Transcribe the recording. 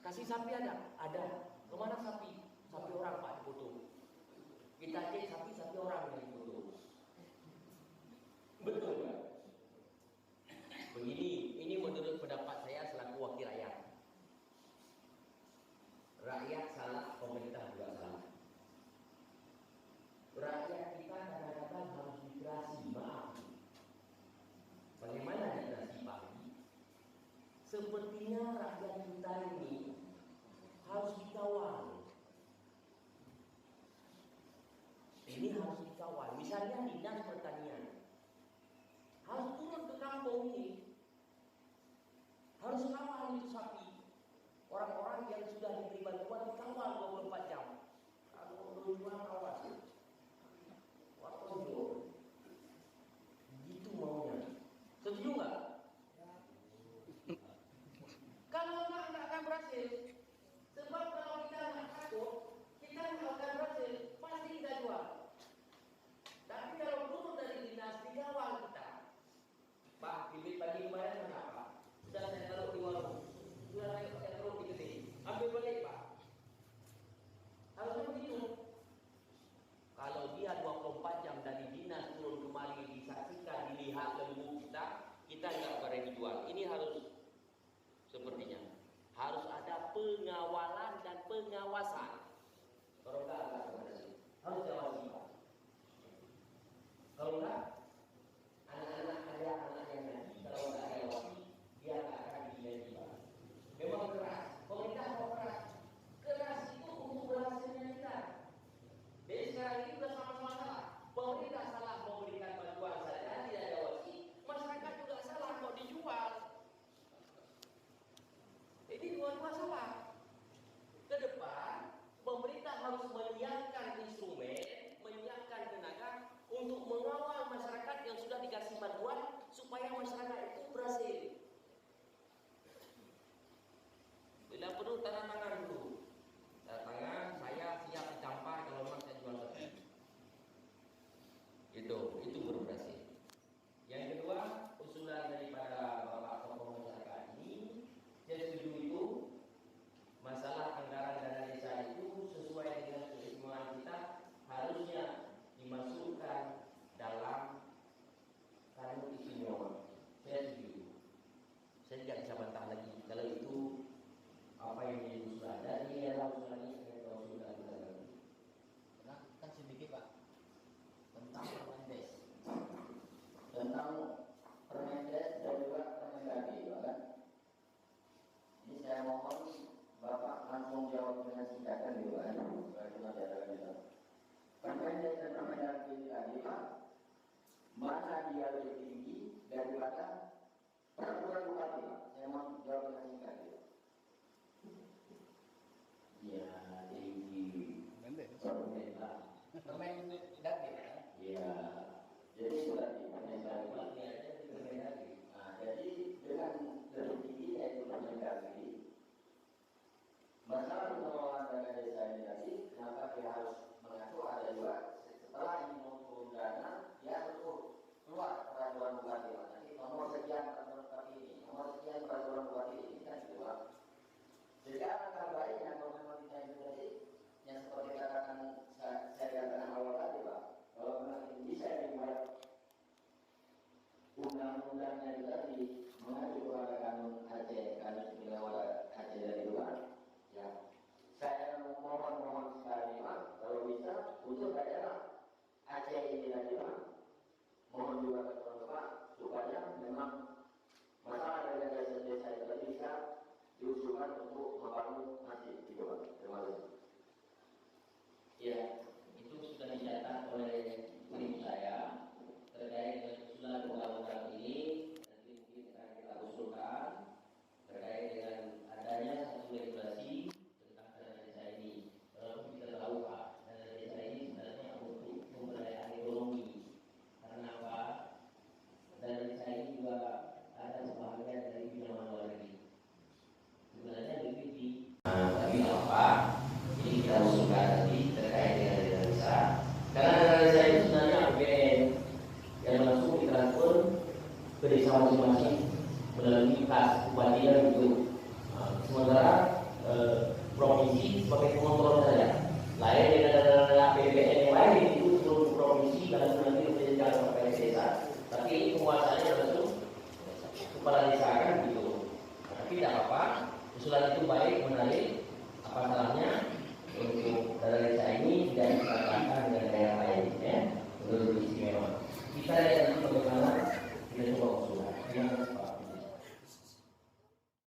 Kasih sapi ada? Ada. Kemana sapi? Sapi orang Pak dipoto. Kita cek sapi orang yang dipoto. Betul kan? Begini, ini menurut pendapat saya selaku wakil rakyat. Rakyat salah, pemerintah juga salah. Rakyat kita kadang-kadang harus dikasih maaf. Bagaimana dikasih Pak? Sepertinya rakyat kita ini harus dikawal. Ini harus dikawal. Misalnya dinas pertanian harus turun ke kampung ini, harus kawal itu sapi. Orang-orang yang sudah diberi bantuan dikawal 24 jam. Kalau berjuang awas, waktu itu, gitu maunya. Setuju nggak? Kalau nggak akan berhasil. Sebab kalau kita nggak takut, kita nggak akan berhasil. Pasti kita jual. Tapi kalau turun dari dinas dikawal kita, Pak, bibit padi kemarin kenapa? Sudah saya taruh di warung, sudah saya taruh di gede. Ambil balik Pak. Harusnya begitu. Kalau dia 24 jam dari dinas turun kemari disaksikan, dilihat lembu kita nggak boleh dijual. Ini harus sepertinya harus ada pengawalan dan pengawasan. Kalau enggak harus diawasi Pak. Kalau enggak, anak-anak ada anak yang nanti kalau enggak diawasi dia nggak akan dididik Pak. Memang keras, pemerintah mau keras. Keras itu untuk berhasilnya kita. Jadi sekarang ini sudah sama-sama salah. Pemerintah salah memberikan bantuan saja tidak diawasi, masyarakat juga salah kok dijual. Ini dua-dua salah. Ke depan, pemerintah harus menyiapkan instrumen, menyiapkan tenaga untuk mengawal masyarakat yang sudah dikasih bantuan supaya masyarakat itu berhasil. Bila perlu tanda tangan dulu. Tanda tangan, saya siap dicampar kalau memang saya jual sapi. Itu baru berhasil. Yang kedua, usulan daripada Bapak Tokoh masyarakat ini, saya setuju itu masalah anggaran dana desa itu sesuai dengan keistimewaan kita harusnya dimasukkan dalam kanun istimewa. Saya setuju. Saya tidak bisa bantah lagi kalau itu apa yang menjadi usulan. Dan ini adalah usulan ini saya usulan lagi. Nah, kan sedikit Pak tentang Permendes, tentang Permendes dan juga Permendagri, kan? Ini saya mohon Bapak langsung jawab dengan singkatan juga kan, bagaimana cara kita. Permendes dan Permendagri tadi Pak, mana dia lebih tinggi daripada peraturan bupati Pak? Saya mau jawab dengan singkat juga. Ya, tinggi. Permendagri kan? Ya, jadi sudah di Permendagri. Nah, jadi dengan lebih tinggi yaitu Permendagri. Masalah pengelolaan dana desa ini tadi, kenapa dia harus mengatur ada juga setelah ini mau turun dana, dia harus keluar peraturan bupati. Nanti nomor sekian peraturan bupati ini, nomor sekian peraturan bupati ini kan keluar. Sekarang terbaiknya kalau memang kita itu tadi, yang seperti katakan saya katakan awal tadi Pak, kalau memang ini bisa dibuat undang-undangnya itu tadi mengacu kepada kanun Aceh, kanun istimewa Aceh dari luar. Ya, saya mohon sekali Pak, kalau bisa untuk daerah Aceh ini tadi Pak, mohon juga kepada Pak supaya memang masalah dari desa itu tadi bisa diusulkan untuk membangun masjid di Pak. Terima kasih. Ya, itu sudah dicatat oleh tim saya terkait dengan usulan undang-undang ini. Nanti mungkin akan kita usulkan terkait dengan adanya satu regulasi tentang dana desa ini. Kalau kita tahu Pak, dana desa ini sebenarnya untuk pemberdayaan ekonomi. Karena apa? Dana desa ini juga ada sebagian dari pinjaman luar negeri. Sebenarnya lebih di tapi apa? Ini kita usulkan tadi terkait dengan dana desa. Karena dana desa itu sebenarnya APBN yang langsung ditransfer ke desa masing-masing melalui kas bupati dan juga